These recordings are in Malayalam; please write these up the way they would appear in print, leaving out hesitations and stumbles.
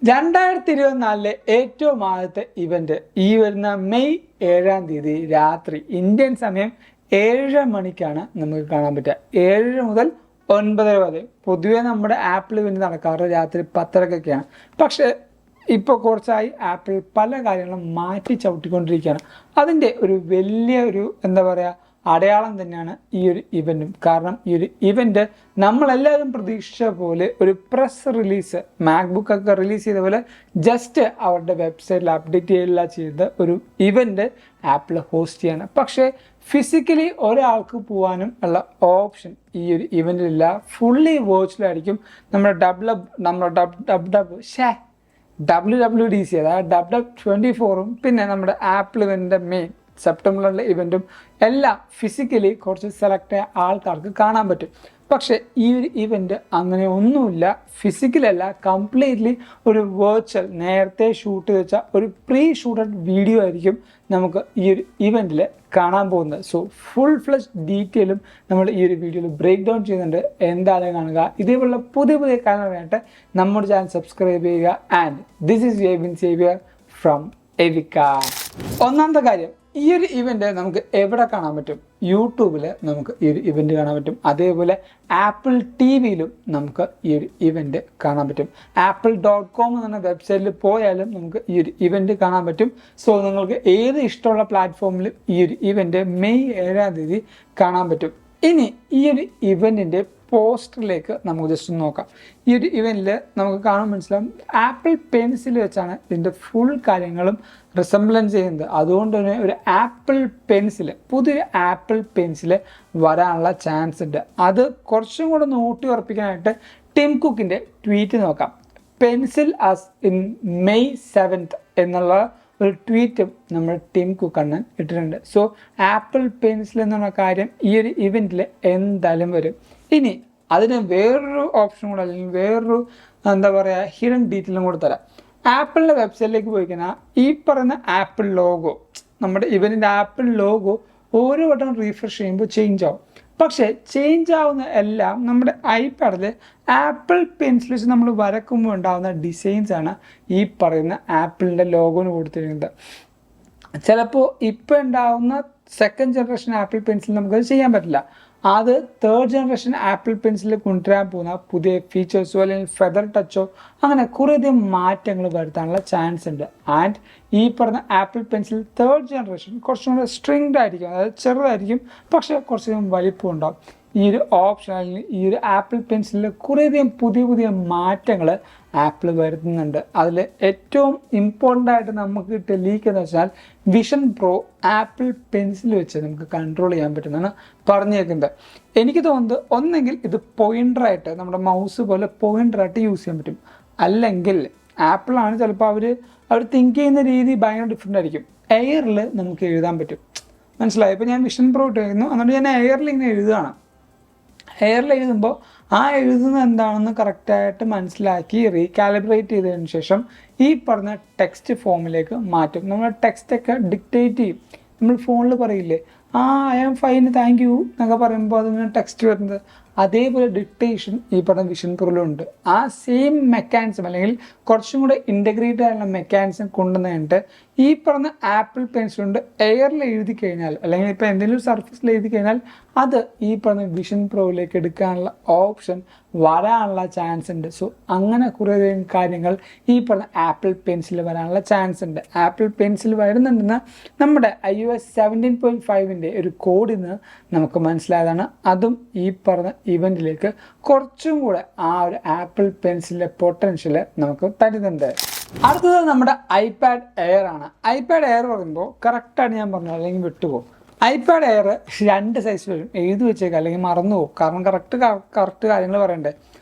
2024 ഏറ്റവും ആദ്യത്തെ ഇവന്റ് ഈ വരുന്ന മെയ് 7-ാം തീയതി രാത്രി ഇന്ത്യൻ സമയം 7 മണിക്കാണ് നമുക്ക് കാണാൻ പറ്റുക. 7 മുതൽ 9 വരെ. പൊതുവെ നമ്മുടെ ആപ്പിൾ ഇവന്റ് നടക്കാറ് രാത്രി 10:30-ക്കൊക്കെയാണ്. പക്ഷേ ഇപ്പോൾ കുറച്ചായി ആപ്പിൾ പല കാര്യങ്ങളും മാറ്റി ചവിട്ടിക്കൊണ്ടിരിക്കുകയാണ്. അതിൻ്റെ ഒരു വലിയ എന്താ പറയുക അടയാളം തന്നെയാണ് ഈ ഒരു ഇവൻറ്റും. കാരണം ഈ ഒരു ഇവൻറ്റ് നമ്മളെല്ലാവരും പ്രതീക്ഷിച്ച പോലെ ഒരു പ്രസ് റിലീസ് മാക്ബുക്കൊക്കെ റിലീസ് ചെയ്ത പോലെ ജസ്റ്റ് അവരുടെ വെബ്സൈറ്റിൽ അപ്ഡേറ്റ് ചെയ്യില്ല ചെയ്ത ഒരു ഇവൻറ്റ് ആപ്പിൾ ഹോസ്റ്റ് ചെയ്യാണ്. പക്ഷേ ഫിസിക്കലി ഒരാൾക്ക് പോകാനും ഉള്ള ഓപ്ഷൻ ഈ ഒരു ഇവൻറ്റിലില്ല. ഫുള്ളി വേർച്വലായിരിക്കും. നമ്മുടെ WWDC അതായത് WW24 പിന്നെ നമ്മുടെ ആപ്പിൾ ഇവൻറ്റിൻ്റെ മെയിൻ സെപ്റ്റംബറിലെ ഇവൻറ്റും എല്ലാം ഫിസിക്കലി കുറച്ച് സെലക്ട് ആയ ആൾക്കാർക്ക് കാണാൻ പറ്റും. പക്ഷേ ഈ ഒരു ഇവൻറ്റ് അങ്ങനെ ഒന്നുമില്ല. ഫിസിക്കലല്ല, കംപ്ലീറ്റ്ലി ഒരു വെർച്വൽ നേരത്തെ ഷൂട്ട് വെച്ച ഒരു പ്രീ ഷൂട്ടഡ് വീഡിയോ ആയിരിക്കും നമുക്ക് ഈ ഒരു ഇവൻറ്റിൽ കാണാൻ പോകുന്നത്. സോ ഫുൾ ഫ്ലഷ് ഡീറ്റെയിലും നമ്മൾ ഈ ഒരു വീഡിയോയിൽ ബ്രേക്ക് ഡൗൺ ചെയ്യുന്നുണ്ട്. എന്താണ് കാണുക. ഇതേപോലുള്ള പുതിയ കാണാനായിട്ട് നമ്മുടെ ചാനൽ സബ്സ്ക്രൈബ് ചെയ്യുക. And this is Jaibin Xavier from എവിക്ക. ഒന്നാമത്തെ കാര്യം, ഈ ഒരു ഇവൻറ്റ് നമുക്ക് എവിടെ കാണാൻ പറ്റും? യൂട്യൂബിൽ നമുക്ക് ഈ ഒരു ഇവൻറ്റ് കാണാൻ പറ്റും. അതേപോലെ ആപ്പിൾ TVയിലും നമുക്ക് ഈ ഒരു ഇവൻറ്റ് കാണാൻ പറ്റും. apple.com എന്ന വെബ്സൈറ്റിൽ പോയാലും നമുക്ക് ഈ ഒരു ഇവൻറ്റ് കാണാൻ പറ്റും. സോ നിങ്ങൾക്ക് ഏത് ഇഷ്ടമുള്ള പ്ലാറ്റ്ഫോമിലും ഈ ഒരു ഇവൻറ്റ് മെയ് 7-ാം തീയതി കാണാൻ പറ്റും. ഇനി ഈ ഒരു ഇവൻറ്റിൻ്റെ പോസ്റ്ററിലേക്ക് നമുക്ക് ജസ്റ്റ് നോക്കാം. ഈ ഒരു ഇവൻറ്റിൽ നമുക്ക് കാണാൻ മനസ്സിലാവും ആപ്പിൾ പെൻസിൽ വെച്ചാണ് ഇതിൻ്റെ ഫുൾ കാര്യങ്ങളും റിസംബ്ലൻസ് ചെയ്യുന്നത്. അതുകൊണ്ട് തന്നെ ഒരു ആപ്പിൾ പെൻസിൽ, പുതിയൊരു ആപ്പിൾ പെൻസിൽ വരാനുള്ള ചാൻസ് ഉണ്ട്. അത് കുറച്ചും കൂടെ ഊട്ടി ഉറപ്പിക്കാനായിട്ട് ടിം കുക്കിൻ്റെ ട്വീറ്റ് നോക്കാം. Pencil as in May 7th എന്നുള്ള ഒരു ട്വീറ്റും നമ്മുടെ ടിം കുക്ക് അണ്ണൻ ഇട്ടിട്ടുണ്ട്. സോ ആപ്പിൾ പെൻസിൽ എന്നുള്ള കാര്യം ഈ ഒരു ഇവൻറ്റിൽ എന്തായാലും വരും. ഇനി അതിന് വേറൊരു ഓപ്ഷൻ കൂടെ, അല്ലെങ്കിൽ വേറൊരു എന്താ പറയുക ഹിഡൻ ഡീറ്റെയിലും കൂടെ തരാം. ആപ്പിളിൻ്റെ വെബ്സൈറ്റിലേക്ക് പോയി കഴിഞ്ഞാൽ ഈ പറയുന്ന ആപ്പിൾ ലോഗോ, നമ്മുടെ ഇവൻറ്റിൻ്റെ ആപ്പിൾ ലോഗോ ഓരോ വട്ടം റീഫ്രഷ് ചെയ്യുമ്പോൾ ചേഞ്ച് ആവും. പക്ഷേ ചേഞ്ച് ആവുന്ന എല്ലാം നമ്മുടെ ഐപാഡിൽ ആപ്പിൾ പെൻസിൽ വെച്ച് നമ്മൾ വരക്കുമ്പോൾ ഉണ്ടാകുന്ന ഡിസൈൻസാണ് ഈ പറയുന്ന ആപ്പിളിൻ്റെ ലോഗോന് കൊടുത്തിരിക്കുന്നത്. ചിലപ്പോൾ ഇപ്പോൾ ഉണ്ടാകുന്ന സെക്കൻഡ് ജനറേഷൻ ആപ്പിൾ പെൻസിൽ നമുക്കത് ചെയ്യാൻ പറ്റില്ല. അത് തേർഡ് ജനറേഷൻ ആപ്പിൾ പെൻസിലിൽ കൊണ്ടുവരാൻ പോകുന്ന പുതിയ ഫീച്ചേഴ്സോ അല്ലെങ്കിൽ ഫെദർ ടച്ചോ അങ്ങനെ കുറേയധികം മാറ്റങ്ങൾ വരുത്താനുള്ള ചാൻസ് ഉണ്ട്. ആൻഡ് ഈ പറഞ്ഞ ആപ്പിൾ പെൻസിൽ തേർഡ് ജനറേഷൻ കുറച്ചും കൂടെ സ്ട്രിങ്ഡ് ആയിരിക്കും, അതായത് ചെറുതായിരിക്കും, പക്ഷേ കുറച്ചധികം വലിപ്പം ഉണ്ടാവും. ഈ ഒരു ഓപ്ഷൻ അല്ലെങ്കിൽ ഈ ഒരു ആപ്പിൾ പെൻസിലിൽ കുറേയധികം പുതിയ മാറ്റങ്ങൾ ആപ്പിൾ വരുത്തുന്നുണ്ട്. അതിൽ ഏറ്റവും ഇമ്പോർട്ടൻ്റ് ആയിട്ട് നമുക്ക് തെളിയിക്കുന്നത് വെച്ചാൽ വിഷൻ പ്രോ ആപ്പിൾ പെൻസിൽ വെച്ച് നമുക്ക് കൺട്രോൾ ചെയ്യാൻ പറ്റുമെന്നാണ് പറഞ്ഞേക്കുന്നത്. എനിക്ക് തോന്നുന്നത് ഒന്നെങ്കിൽ ഇത് പോയിൻ്ററായിട്ട് നമ്മുടെ മൗസ് പോലെ പോയിൻ്ററായിട്ട് യൂസ് ചെയ്യാൻ പറ്റും. അല്ലെങ്കിൽ ആപ്പിളാണ് ചിലപ്പോൾ അവർ തിങ്ക് ചെയ്യുന്ന രീതി ഭയങ്കര ഡിഫറെൻ്റ് ആയിരിക്കും. എയറിൽ നമുക്ക് എഴുതാൻ പറ്റും. മനസ്സിലായി? ഇപ്പോൾ ഞാൻ വിഷൻ പ്രോ ഇട്ടായിരുന്നു, എന്നിട്ട് ഞാൻ എയറിൽ ഇങ്ങനെ എഴുതുകയാണ്. എയറിൽ എഴുതുമ്പോൾ ആ എഴുതുന്നത് എന്താണെന്ന് കറക്റ്റായിട്ട് മനസ്സിലാക്കി റീകാലിബ്രേറ്റ് ചെയ്തതിന് ശേഷം ഈ പറഞ്ഞ ടെക്സ്റ്റ് ഫോമിലേക്ക് മാറ്റും. നമ്മൾ ടെക്സ്റ്റൊക്കെ ഡിക്റ്റേറ്റ് ചെയ്യും. നമ്മൾ ഫോണിൽ പറയില്ലേ, I am fine thank you എന്നൊക്കെ പറയുമ്പോൾ അതിങ്ങനെ ടെക്സ്റ്റ് വരുന്നത്, അതേപോലെ ഡിക്റ്റേഷൻ ഈ പറഞ്ഞ വിഷൻ പ്രോയിലുണ്ട്. ആ സെയിം മെക്കാനിസം അല്ലെങ്കിൽ കുറച്ചും കൂടെ ഇൻ്റഗ്രേറ്റ് ആയുള്ള മെക്കാനിസം കൊണ്ടുവന്നിട്ട് ഈ പറഞ്ഞ ആപ്പിൾ പെൻസിൽ കൊണ്ട് എയറിൽ എഴുതി കഴിഞ്ഞാൽ, അല്ലെങ്കിൽ ഇപ്പോൾ എന്തെങ്കിലും സർഫസിൽ എഴുതി കഴിഞ്ഞാൽ അത് ഈ പറഞ്ഞ വിഷൻ പ്രോയിലേക്ക് എടുക്കാനുള്ള ഓപ്ഷൻ വരാനുള്ള ചാൻസ് ഉണ്ട്. സോ അങ്ങനെ കുറേയധികം കാര്യങ്ങൾ ഈ പറഞ്ഞ ആപ്പിൾ പെൻസിൽ വരാനുള്ള ചാൻസ് ഉണ്ട്. ആപ്പിൾ പെൻസിൽ വരുന്നുണ്ടെന്ന് നമ്മുടെ iOS 17.5-ൻ്റെ ഒരു കോഡിൽ നിന്ന് നമുക്ക് മനസ്സിലായതാണ്. അതും ഈ പറഞ്ഞ ഇവൻറ്റിലേക്ക് കുറച്ചും കൂടെ ആ ഒരു ആപ്പിൾ പെൻസിലിൻ്റെ പൊട്ടൻഷ്യൽ നമുക്ക് തരുന്നുണ്ട്. അടുത്തത് നമ്മുടെ ഐപാഡ് എയർ ആണ്. ഐപാഡ് എയർ പറയുമ്പോൾ കറക്റ്റായിട്ട് ഞാൻ പറഞ്ഞു, അല്ലെങ്കിൽ വിട്ടുപോകും. ഐപാഡ് എയർ 2 സൈസ് വരും. എഴുതി വെച്ചേക്കാം, അല്ലെങ്കിൽ മറന്നു പോകും. കാരണം കറക്റ്റ് കാര്യങ്ങൾ പറയണ്ടേ.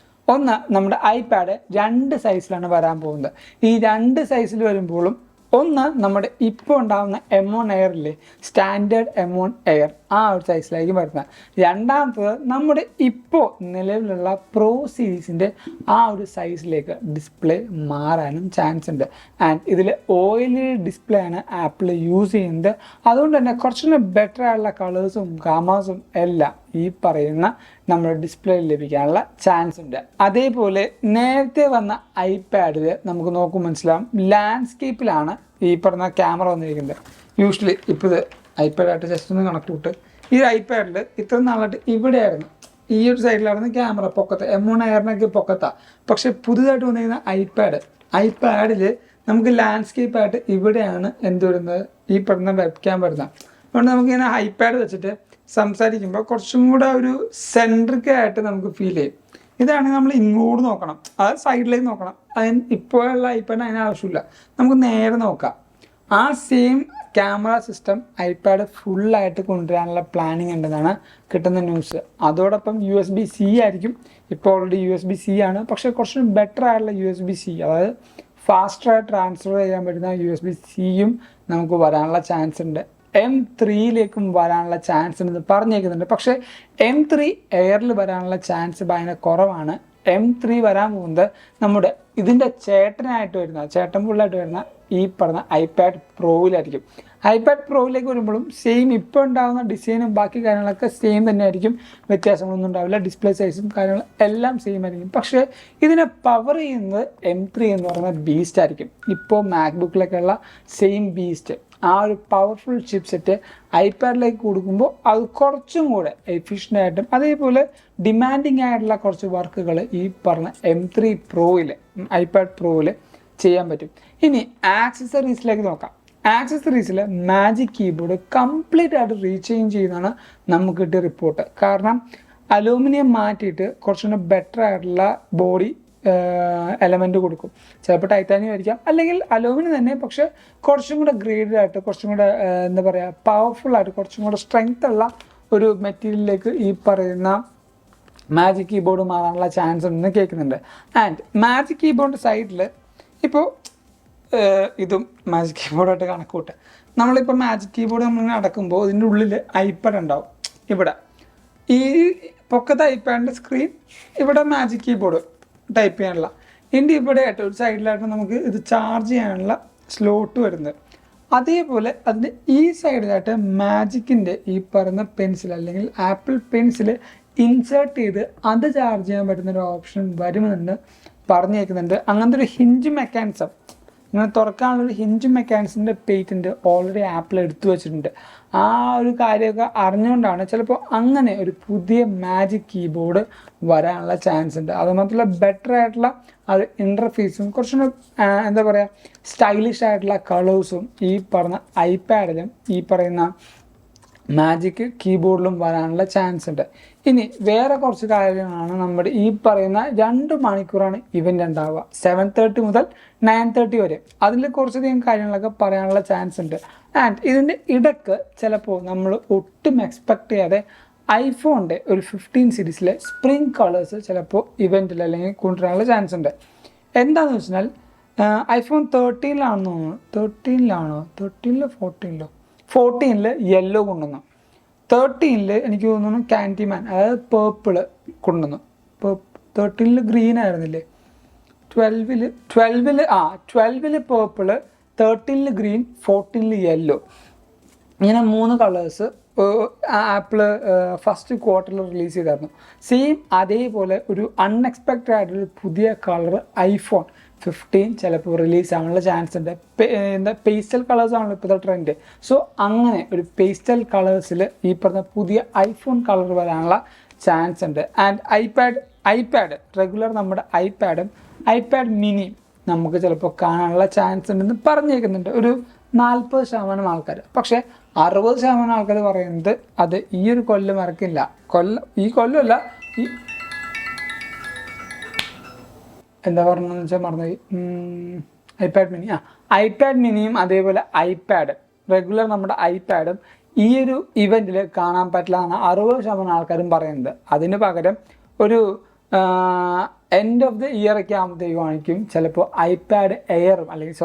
ഒന്ന്, നമ്മുടെ ഐപാഡ് 2 സൈസിലാണ് വരാൻ പോകുന്നത്. ഈ 2 സൈസിൽ വരുമ്പോഴും ഒന്ന് നമ്മുടെ ഇപ്പോൾ ഉണ്ടാകുന്ന M1 എയറിലെ സ്റ്റാൻഡേർഡ് M1 എയർ ആ ഒരു സൈസിലായിരിക്കും വരുന്നത്. രണ്ടാമത്തത് നമ്മുടെ ഇപ്പോൾ നിലവിലുള്ള പ്രോ സീരീസിൻ്റെ ആ ഒരു സൈസിലേക്ക് ഡിസ്പ്ലേ മാറാനും ചാൻസ് ഉണ്ട്. ആൻഡ് ഇതിൽ OLED ഡിസ്പ്ലേ ആണ് ആപ്പിൾ യൂസ് ചെയ്യുന്നത്. അതുകൊണ്ട് തന്നെ കുറച്ചുകൂടെ ബെറ്റർ ആയിട്ടുള്ള കളേഴ്സും ഗാമാസും എല്ലാം ഈ പറയുന്ന നമ്മുടെ ഡിസ്പ്ലേയിൽ ലഭിക്കാനുള്ള ചാൻസ് ഉണ്ട്. അതേപോലെ നേരത്തെ വന്ന ഐപാഡിൽ നമുക്ക് നോക്കുമ്പോൾ മനസ്സിലാവും ലാൻഡ്സ്കേപ്പിലാണ് ഈ പറഞ്ഞ ക്യാമറ വന്നിരിക്കുന്നത്. യൂഷ്വലി ഇപ്പോൾ ഇത് ഐപാഡായിട്ട് ജസ്റ്റ് ഒന്ന് കണക്കൂട്ട്. ഈ ഐപാഡിൽ ഇത്ര നാളായിട്ട് ഇവിടെയായിരുന്നു, ഈ ഒരു സൈഡിലായിരുന്നു ക്യാമറ പൊക്കത്ത്, M1 എയറിനൊക്കെ പൊക്കത്താണ്. പക്ഷെ പുതുതായിട്ട് വന്നിരിക്കുന്ന ഐപാഡിൽ നമുക്ക് ലാൻഡ്സ്കേപ്പായിട്ട് ഇവിടെയാണ് എന്ത് വരുന്നത്, ഈ പറഞ്ഞ വെബ് ക്യാം വരുന്നത്. അതുകൊണ്ട് നമുക്കിങ്ങനെ ഐപാഡ് വെച്ചിട്ട് സംസാരിക്കുമ്പോൾ കുറച്ചും കൂടെ ഒരു സെൻട്രിക് ആയിട്ട് നമുക്ക് ഫീൽ ചെയ്യും. ഇതാണെങ്കിൽ നമ്മൾ ഇങ്ങോട്ട് നോക്കണം, അത് സൈഡിലേക്ക് നോക്കണം. അതിന് ഇപ്പോഴുള്ള ഐപാഡിന് അതിന് ആവശ്യമില്ല, നമുക്ക് നേരെ നോക്കാം. ആ സെയിം ക്യാമറ സിസ്റ്റം ഐപാഡ് ഫുള്ളായിട്ട് കൊണ്ടുവരാനുള്ള പ്ലാനിങ് ഉണ്ടെന്നാണ് കിട്ടുന്ന ന്യൂസ്. അതോടൊപ്പം USB-C ആയിരിക്കും. ഇപ്പോൾ ഓൾറെഡി USB-C ആണ്, പക്ഷേ കുറച്ചും ബെറ്റർ ആയിട്ടുള്ള USB-C, അതായത് ഫാസ്റ്റായി ട്രാൻസ്ഫർ ചെയ്യാൻ പറ്റുന്ന USB-Cയും നമുക്ക് വരാനുള്ള ചാൻസ് ഉണ്ട്. M3യിലേക്കും വരാനുള്ള ചാൻസ് ഉണ്ടെന്ന് പറഞ്ഞേക്കുന്നുണ്ട്. പക്ഷേ M3 എയറിൽ വരാനുള്ള ചാൻസ് ഭയങ്കര കുറവാണ്. M3 വരാൻ പോകുന്നത് നമ്മുടെ ഇതിൻ്റെ ചേട്ടൻ ഫുള്ളായിട്ട് വരുന്ന ഈ പറഞ്ഞ ഐപാഡ് പ്രോയിലായിരിക്കും. ഐപാഡ് പ്രോയിലേക്ക് വരുമ്പോഴും സെയിം ഇപ്പോൾ ഉണ്ടാകുന്ന ഡിസൈനും ബാക്കി കാര്യങ്ങളൊക്കെ സെയിം തന്നെ ആയിരിക്കും, വ്യത്യാസങ്ങളൊന്നും ഉണ്ടാവില്ല. ഡിസ്പ്ലേ സൈസും കാര്യങ്ങളും എല്ലാം സെയിം ആയിരിക്കും. പക്ഷേ ഇതിനെ പവർ ചെയ്യുന്നത് M3 എന്ന് പറയുന്ന ബീസ്റ്റ് ആയിരിക്കും. ഇപ്പോൾ മാക്ബുക്കിലൊക്കെയുള്ള സെയിം ബീസ്റ്റ്, ആ ഒരു പവർഫുൾ ചിപ്പ് സെറ്റ് ഐപാഡിലേക്ക് കൊടുക്കുമ്പോൾ അത് കുറച്ചും കൂടെ എഫിഷ്യൻ്റ് ആയിട്ടും അതേപോലെ ഡിമാൻഡിങ് ആയിട്ടുള്ള കുറച്ച് വർക്കുകൾ ഈ പറഞ്ഞ M3 പ്രോയിൽ ഐപാഡ് പ്രോയിൽ ചെയ്യാൻ പറ്റും. ഇനി ആക്സസറീസിലേക്ക് നോക്കാം. ആക്സസറീസിൽ മാജിക് കീബോർഡ് കംപ്ലീറ്റ് ആയിട്ട് റീചേഞ്ച് ചെയ്യുന്നതാണ് നമുക്ക് കിട്ടിയ റിപ്പോർട്ട്. കാരണം അലൂമിനിയം മാറ്റിയിട്ട് കുറച്ചുകൂടെ ബെറ്റർ ആയിട്ടുള്ള ബോഡി എലമെൻറ്റ് കൊടുക്കും. ചിലപ്പോൾ ടൈറ്റാനിയം ആയിരിക്കാം, അല്ലെങ്കിൽ അലൂമിനിയം തന്നെ, പക്ഷേ കുറച്ചും കൂടെ ഗ്രേഡഡ് ആയിട്ട് കുറച്ചും കൂടെ എന്താ പറയുക പവർഫുള്ളായിട്ട് കുറച്ചും കൂടെ സ്ട്രെങ്ത് ഉള്ള ഒരു മെറ്റീരിയലിലേക്ക് ഈ പറയുന്ന മാജിക് കീബോർഡ് മാറാനുള്ള ചാൻസ് ഉണ്ടെന്ന് കേൾക്കുന്നുണ്ട്. ആൻഡ് മാജിക് കീബോർഡിൻ്റെ സൈഡിൽ ഇപ്പോൾ ഇതും മാജിക് കീബോർഡായിട്ട് കണക്കൂട്ട്. നമ്മളിപ്പോൾ മാജിക് കീബോർഡ് നമ്മൾ അടക്കുമ്പോൾ ഇതിൻ്റെ ഉള്ളിൽ ഐപാഡ് ഉണ്ടാവും. ഇവിടെ ഈ പൊക്കത്തെ ഐപാഡിൻ്റെ സ്ക്രീൻ, ഇവിടെ മാജിക് കീബോർഡ് ടൈപ്പ് ചെയ്യാനുള്ള, ഇതിൻ്റെ ഇവിടെ ആയിട്ട് ഒരു സൈഡിലായിട്ട് നമുക്ക് ഇത് ചാർജ് ചെയ്യാനുള്ള സ്ലോട്ട് വരുന്നത്. അതേപോലെ അതിൻ്റെ ഈ സൈഡിലായിട്ട് മാജിക്കിൻ്റെ ഈ പറയുന്ന പെൻസിൽ അല്ലെങ്കിൽ ആപ്പിൾ പെൻസിൽ ഇൻസേർട്ട് ചെയ്ത് അത് ചാർജ് ചെയ്യാൻ പറ്റുന്നൊരു ഓപ്ഷൻ വരുമെന്ന് പറഞ്ഞേക്കുന്നുണ്ട്. അങ്ങനത്തെ ഒരു ഹിഞ്ച് മെക്കാനിസം, ഇങ്ങനെ തുറക്കാനുള്ളൊരു ഹിഞ്ച് മെക്കാനിസത്തിൻ്റെ പേറ്റൻറ്റ് ഓൾറെഡി ആപ്പിൾ എടുത്തു വെച്ചിട്ടുണ്ട്. ആ ഒരു കാര്യമൊക്കെ അറിഞ്ഞുകൊണ്ടാണ് ചിലപ്പോൾ അങ്ങനെ ഒരു പുതിയ മാജിക് കീബോർഡ് വരാനുള്ള ചാൻസ് ഉണ്ട്. അതുമാത്രമല്ല ബെറ്റർ ആയിട്ടുള്ള അത് ഇൻ്റർഫേസും കുറച്ചുകൂടെ എന്താ പറയുക സ്റ്റൈലിഷ് ആയിട്ടുള്ള കളേഴ്സും ഈ പറഞ്ഞ ഐപാഡിലും ഈ പറയുന്ന മാജിക് കീബോർഡിലും വരാനുള്ള ചാൻസ് ഉണ്ട്. ഇനി വേറെ കുറച്ച് കാര്യങ്ങളാണ്. നമ്മുടെ ഈ പറയുന്ന 2 മണിക്കൂറാണ് ഇവൻ്റ് ഉണ്ടാവുക, 7:30 മുതൽ 9:30 വരെ. അതിൽ കുറച്ചധികം കാര്യങ്ങളൊക്കെ പറയാനുള്ള ചാൻസ് ഉണ്ട്. ആൻഡ് ഇതിൻ്റെ ഇടയ്ക്ക് ചിലപ്പോൾ നമ്മൾ ഒട്ടും എക്സ്പെക്റ്റ് ചെയ്യാതെ ഐഫോണിൻ്റെ ഒരു 15 സീരീസിലെ സ്പ്രിംഗ് കളേഴ്സ് ചിലപ്പോൾ ഇവൻറ്റിൽ അല്ലെങ്കിൽ കൊണ്ടുവരാനുള്ള ചാൻസ് ഉണ്ട്. എന്താണെന്ന് വെച്ചാൽ iPhone 13-ലാണെന്ന് തോന്നുന്നു, 14-ൽ യെല്ലോ കൊണ്ടുവന്നു, 13-ൽ എനിക്ക് തോന്നുന്നു കാൻഡിമാൻ അതായത് പേർപ്പിൾ കൊണ്ടുവന്നു. 13-ൽ ഗ്രീൻ ആയിരുന്നില്ലേ, 12-ൽ പേർപ്പിൾ, 13-ൽ ഗ്രീൻ, 14-ൽ യെല്ലോ, ഇങ്ങനെ 3 കളേഴ്സ് ആപ്പിൾ ഫസ്റ്റ് ക്വാർട്ടറിൽ റിലീസ് ചെയ്തായിരുന്നു. സെയിം അതേപോലെ ഒരു അൺഎക്സ്പെക്റ്റഡ് ആയിട്ടൊരു പുതിയ കളർ iPhone 15 ചിലപ്പോൾ റിലീസ് ആവാനുള്ള ചാൻസ് ഉണ്ട്. എന്താ പേസ്റ്റൽ കളേഴ്സാണല്ലോ ഇപ്പോഴത്തെ ട്രെൻഡ്. സോ അങ്ങനെ ഒരു പേസ്റ്റൽ കളേഴ്സിൽ ഈ പറഞ്ഞ പുതിയ ഐഫോൺ കളർ വരാനുള്ള ചാൻസ് ഉണ്ട്. ആൻഡ് ഐപാഡ് റെഗുലർ നമ്മുടെ ഐപാഡ് മിനി നമുക്ക് ചിലപ്പോൾ കാണാനുള്ള ചാൻസ് ഉണ്ടെന്ന് പറഞ്ഞേക്കുന്നുണ്ട് ഒരു 40% ആൾക്കാർ. പക്ഷേ 60% ആൾക്കാർ പറയുന്നത് അത് ഈ ഒരു കൊല്ലം ഇറക്കില്ല. ഈ കൊല്ലമല്ല, ഈ എന്താ പറഞ്ഞതെന്ന് വെച്ചാൽ മറന്നുപോയി. ഐപാഡ് മിനിയും അതേപോലെ റെഗുലർ നമ്മുടെ ഐപാഡും ഈ ഒരു ഇവൻറ്റിൽ കാണാൻ പറ്റില്ല എന്നാണ് 60% ആൾക്കാരും പറയുന്നത്. അതിന് പകരം ഒരു എൻഡ് ഓഫ് ദ ഇയർ ഒക്കെ ആകുമ്പോഴത്തേക്കും ചിലപ്പോൾ ഐപാഡ് എയറും അല്ലെങ്കിൽ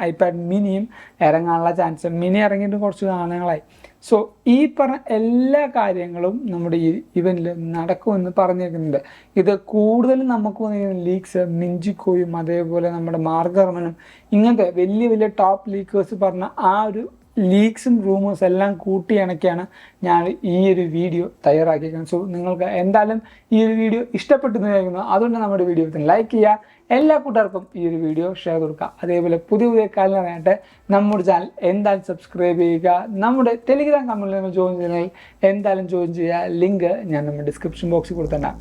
ഐപാഡ് മിനിയും ഇറങ്ങാനുള്ള ചാൻസ്. മിനി ഇറങ്ങിയിട്ട് കുറച്ച് കാലങ്ങളായി. സോ ഈ പറഞ്ഞ എല്ലാ കാര്യങ്ങളും നമ്മുടെ ഈ ഇവൻറ്റിൽ നടക്കുമെന്ന് പറഞ്ഞിരിക്കുന്നുണ്ട്. ഇത് കൂടുതലും നമുക്ക് വന്നിരിക്കുന്ന ലീക്സ് മിഞ്ചിക്കോയും അതേപോലെ നമ്മുടെ മാർഗർമനും ഇങ്ങനത്തെ വലിയ ടോപ്പ് ലീക്കേഴ്സ് പറഞ്ഞ ആ ഒരു ലീക്സും റൂമേഴ്സ് എല്ലാം കൂട്ടിയിണക്കിയാണ് ഞാൻ ഈ ഒരു വീഡിയോ തയ്യാറാക്കിയിരിക്കുന്നത്. സോ നിങ്ങൾക്ക് എന്തായാലും ഈ ഒരു വീഡിയോ ഇഷ്ടപ്പെട്ടു എന്ന് വിചാരിക്കുന്നു. അതുകൊണ്ട് നമ്മുടെ വീഡിയോ ലൈക്ക് ചെയ്യുക, എല്ലാ കൂട്ടുകാർക്കും ഈ ഒരു വീഡിയോ ഷെയർ കൊടുക്കുക. അതേപോലെ പുതിയ പുതിയ കാര്യങ്ങൾ അറിയാനായിട്ട് നമ്മുടെ ചാനൽ എന്തായാലും സബ്സ്ക്രൈബ് ചെയ്യുക. നമ്മുടെ ടെലിഗ്രാം കമ്മ്യൂണിറ്റി നിങ്ങൾ ജോയിൻ ചെയ്യണമെങ്കിൽ എന്തായാലും ജോയിൻ ചെയ്യുക. ലിങ്ക് ഞാൻ നമ്മുടെ ഡിസ്ക്രിപ്ഷൻ ബോക്സിൽ കൊടുത്തിട്ടുണ്ട്.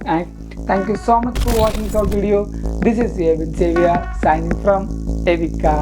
Thank you so much for watching this video. This is Evin Xavier signing from Evica.